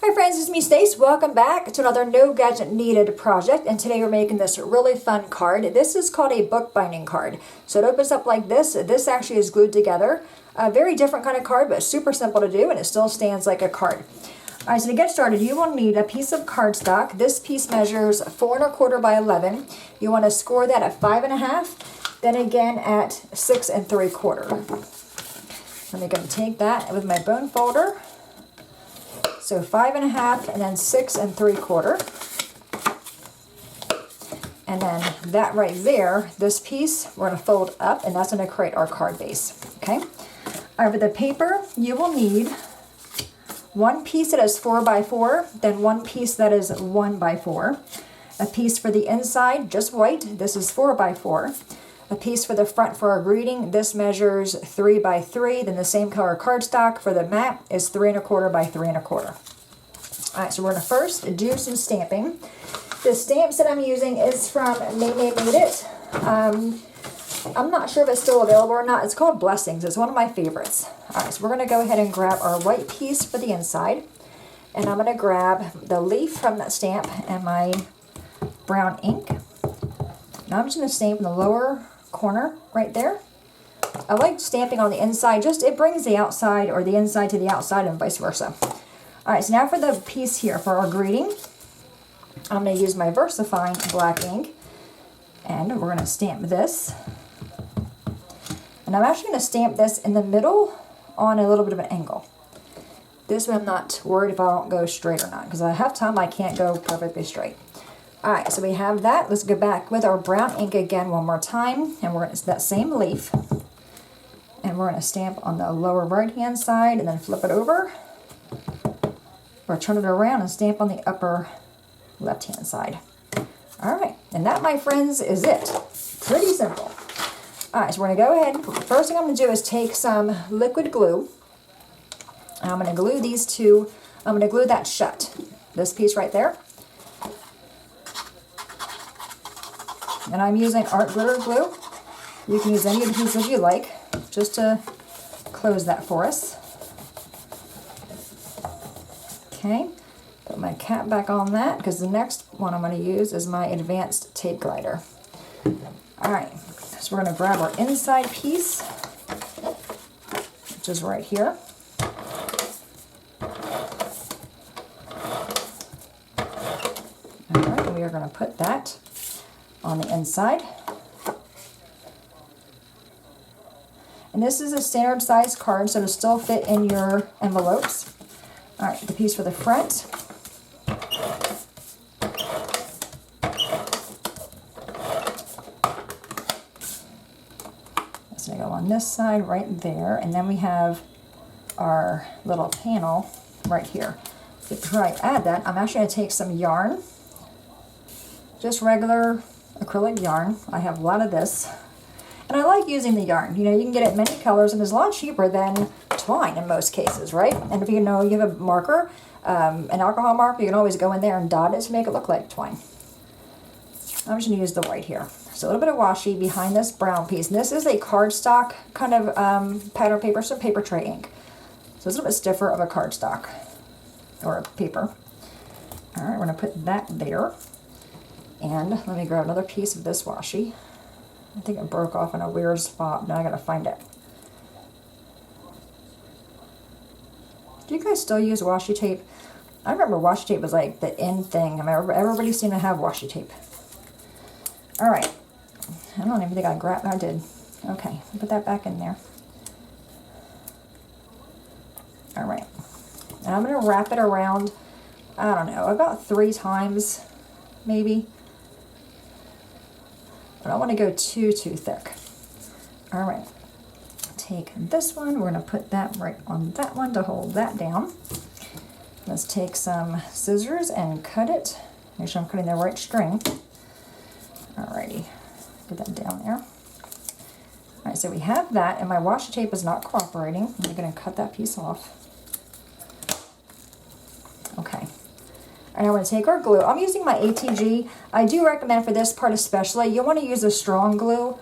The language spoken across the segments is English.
Hi friends, it's me Stace. Welcome back to another No Gadget Needed project, and today we're making this really fun card. This is called a bookbinding card. So it opens up like this. This actually is glued together. A very different kind of card, but super simple to do, and it still stands like a card. Alright, so to get started, you will need a piece of cardstock. This piece measures 4 1/4 by 11. You want to score that at 5 1/2, then again at 6 3/4. Let me go and take that with my bone folder. So 5 1/2 and then 6 3/4. And then that right there, this piece, we're going to fold up, and that's going to create our card base. Okay? All right, for the paper, you will need one piece that is 4 by 4, then one piece that is 1 by 4. A piece for the inside, just white. This is 4 by 4. A piece for the front for our greeting. This measures 3 by 3. Then the same color cardstock for the mat is 3 1/4 by 3 1/4. All right, so we're going to first do some stamping. The stamps that I'm using is from Made It. I'm not sure if it's still available or not. It's called Blessings. It's one of my favorites. All right, so we're going to go ahead and grab our white piece for the inside. And I'm going to grab the leaf from that stamp and my brown ink. Now I'm just going to stamp in the lower corner right there. I like stamping on the inside. Just it brings the outside or the inside to the outside and vice versa. All right, so now for the piece here for our greeting. I'm going to use my VersaFine black ink. And we're going to stamp this. And I'm actually going to stamp this in the middle on a little bit of an angle. This way I'm not worried if I don't go straight or not, because I have time I can't go perfectly straight. Alright, so we have that. Let's go back with our brown ink again one more time. And we're going to that same leaf. And we're going to stamp on the lower right hand side and then flip it over. Or turn it around and stamp on the upper left hand side. Alright, and that, my friends, is it. Pretty simple. Alright, so we're going to go ahead. First thing I'm going to do is take some liquid glue. And I'm going to glue these two. I'm going to glue that shut. This piece right there. And I'm using art glitter glue. You can use any adhesive you like, just to close that for us. Okay. Put my cap back on that, because the next one I'm going to use is my advanced tape glider. Alright, so we're going to grab our inside piece, which is right here. Alright, we are going to put that on the inside. And this is a standard size card, so it'll still fit in your envelopes. Alright, the piece for the front. That's going to go on this side right there, and then we have our little panel right here. Before I add that, I'm actually going to take some yarn, just regular acrylic yarn. I have a lot of this, and I like using the yarn. You know, you can get it in many colors, and it's a lot cheaper than twine in most cases, right? And if you know you have a marker, an alcohol marker, you can always go in there and dot it to make it look like twine. I'm just going to use the white here. So a little bit of washi behind this brown piece. And this is a cardstock kind of pattern paper, so paper tray ink. So it's a little bit stiffer of a cardstock or a paper. All right, we're going to put that there. And let me grab another piece of this washi. I think it broke off in a weird spot. Now I got to find it. Do you guys still use washi tape? I remember washi tape was like the in thing. I mean, everybody seemed to have washi tape. All right. I don't even think I grabbed. I did. Okay, put that back in there. All right. And I'm going to wrap it around, I don't know, about 3 times, maybe. I don't want to go too thick. All right. Take this one. We're going to put that right on that one to hold that down. Let's take some scissors and cut it. Make sure I'm cutting the right string. Alrighty, get that down there. Alright, so we have that, and my washi tape is not cooperating. I'm going to cut that piece off. Okay. And I'm going to take our glue. I'm using my ATG. I do recommend for this part especially, you want to use a strong glue.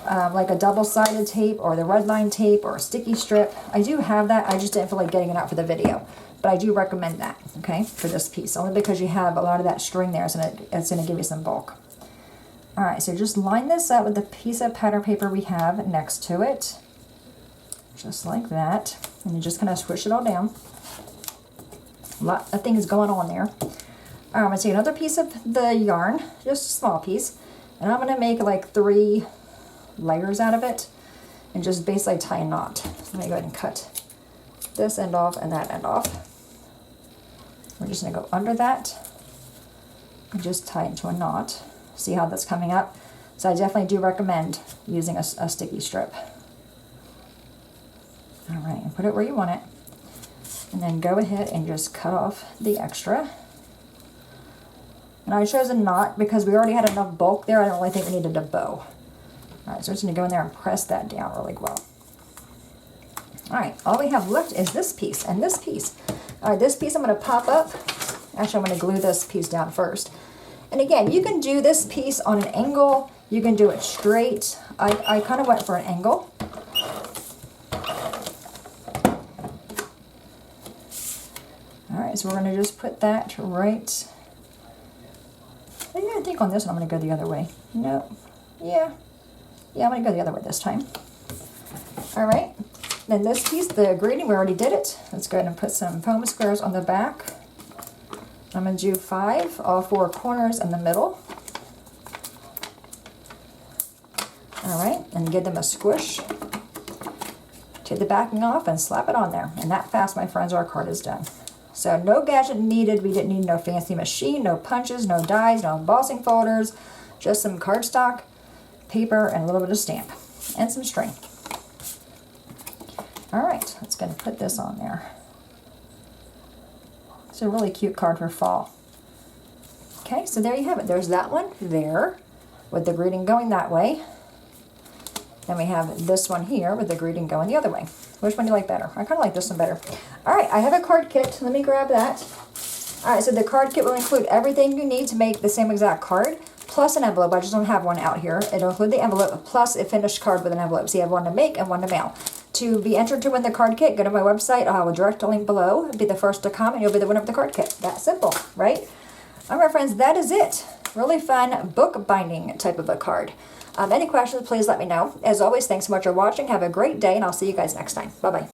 like a double-sided tape or the red line tape or a sticky strip. I do have that. I just didn't feel like getting it out for the video. But I do recommend that, okay, for this piece. Only because you have a lot of that string there, so it's going to give you some bulk. All right, so just line this up with the piece of pattern paper we have next to it. Just like that. And you just kind of squish it all down. A lot of things going on there. I'm going to take another piece of the yarn, just a small piece, and I'm going to make like 3 layers out of it and just basically tie a knot. Let me go ahead and cut this end off and that end off. We're just going to go under that and just tie it into a knot. See how that's coming up? So I definitely do recommend using a sticky strip. All right, and put it where you want it. And then go ahead and just cut off the extra. And I chose a knot because we already had enough bulk there. I don't really think we needed a bow. All right, so I'm just going to go in there and press that down really well. All right, all we have left is this piece and this piece. All right, this piece I'm going to pop up. Actually, I'm going to glue this piece down first. And again, you can do this piece on an angle. You can do it straight. I kind of went for an angle. All right, so we're going to just put that right. I think on this one I'm going to go the other way. No. Yeah, I'm going to go the other way this time. All right. Then this piece, the greeting, we already did it. Let's go ahead and put some foam squares on the back. I'm going to do 5, all 4 corners in the middle. All right, and give them a squish. Take the backing off and slap it on there. And that fast, my friends, our card is done. So no gadget needed. We didn't need no fancy machine, no punches, no dies, no embossing folders, just some cardstock, paper, and a little bit of stamp, and some string. All right, let's go and put this on there. It's a really cute card for fall. Okay, so there you have it. There's that one there with the greeting going that way. Then we have this one here with the greeting going the other way. Which one do you like better? I kind of like this one better. All right, I have a card kit. Let me grab that. All right, so the card kit will include everything you need to make the same exact card, plus an envelope. I just don't have one out here. It'll include the envelope plus a finished card with an envelope. So you have one to make and one to mail. To be entered to win the card kit, go to my website. I'll have a direct link below. Be the first to come, and you'll be the winner of the card kit. That simple, right? All right, friends, that is it. Really fun book binding type of a card. Any questions, please let me know. As always, thanks so much for watching. Have a great day, and I'll see you guys next time. Bye-bye.